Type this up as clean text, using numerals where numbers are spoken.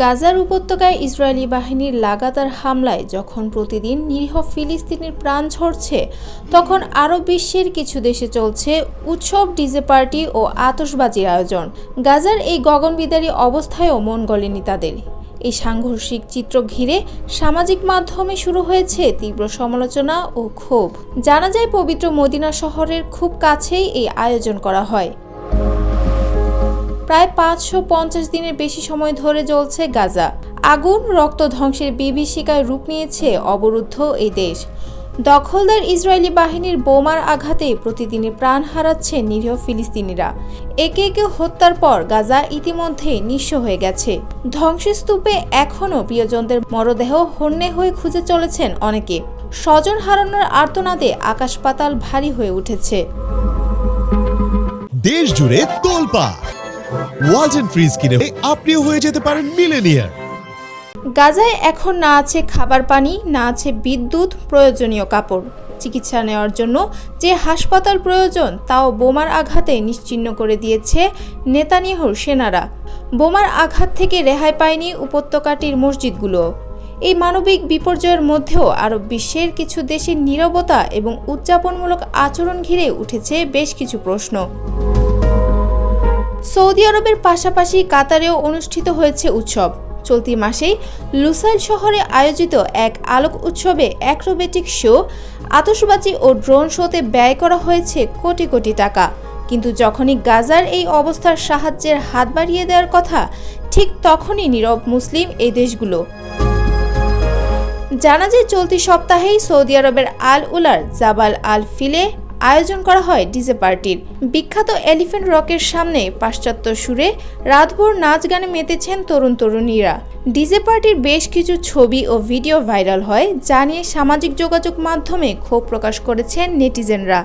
গাজার উপত্যকায় ইসরায়েলি বাহিনীর লাগাতার হামলায় যখন প্রতিদিন নিরীহ ফিলিস্তিনির প্রাণ ঝরছে, তখন আরব বিশ্বের কিছু দেশে চলছে উৎসব, ডিজে পার্টি ও আতশবাজির আয়োজন। গাজার এই গগনবিদারী অবস্থায়ও মন গলেনি তাদের। এই সাংঘর্ষিক চিত্র ঘিরে সামাজিক মাধ্যমে শুরু হয়েছে তীব্র সমালোচনা ও ক্ষোভ। জানা যায়, পবিত্র মদিনা শহরের খুব কাছেই এই আয়োজন করা হয়। প্রায় 550 দিনের বেশি সময় ধরে জ্বলছে গাজা। আগুন, রক্ত, ধ্বংসের বিভীষিকায় রূপ নিয়েছে অবরুদ্ধ এই দেশ। দখলদার ইসরায়েলি বাহিনীর বোমার আঘাতে প্রতিদিনই প্রাণ হারাচ্ছে নিরীহ ফিলিস্তিনিরা। একে একে হত্যার পর গাজা ইতিমধ্যেই নিঃস্ব হয়ে গেছে। ধ্বংসস্তূপে এখনও প্রিয়জনদের মরদেহ হন্যে হয়ে খুঁজে চলেছেন অনেকে। স্বজন হারানোর আর্তনাদে আকাশ পাতাল ভারী হয়ে উঠেছে। দেশ জুড়ে তোলপাড়। ওয়ালটন ফ্রিজ কিনে আপনিও হয়ে যেতে পারেন মিলেনিয়ার। গাজায় এখন না আছে খাবার পানি, না আছে বিদ্যুৎ, প্রয়োজনীয় কাপড়। চিকিৎসা নেওয়ার জন্য যে হাসপাতাল প্রয়োজন, তাও বোমার আঘাতে নিশ্চিহ্ন করে দিয়েছে নেতানিয়াহুর সেনারা। বোমার আঘাত থেকে রেহাই পায়নি উপত্যকাটির মসজিদগুলো। এই মানবিক বিপর্যয়ের মধ্যেও আরব বিশ্বের কিছু দেশের নীরবতা এবং উদযাপনমূলক আচরণ ঘিরে উঠেছে বেশ কিছু প্রশ্ন। সৌদি আরবের পাশাপাশি কাতারেও অনুষ্ঠিত হয়েছে উৎসব। চলতি মাসেই লুসাইল শহরে আয়োজিত এক আলোক উৎসবে অ্যাক্রোবেটিক শো, আতশবাজি ও ড্রোন শোতে ব্যয় করা হয়েছে কোটি কোটি টাকা। কিন্তু যখনই গাজার এই অবস্থার সাহায্যের হাত বাড়িয়ে দেওয়ার কথা, ঠিক তখনই নীরব মুসলিম এই দেশগুলো। জানা যায়, চলতি সপ্তাহেই সৌদি আরবের আল উলার জাবাল আল ফিলে আয়োজন করা হয় ডিজে পার্টির। বিখ্যাত এলিফ্যান্ট রকের সামনে পাশ্চাত্য সুরে রাতভর নাচ গানে মেতেছেন তরুণ তরুণীরা। ডিজে পার্টির বেশ কিছু ছবি ও ভিডিও ভাইরাল হয়, যা নিয়ে সামাজিক যোগাযোগ মাধ্যমে ক্ষোভ প্রকাশ করেছেন নেটিজেনরা।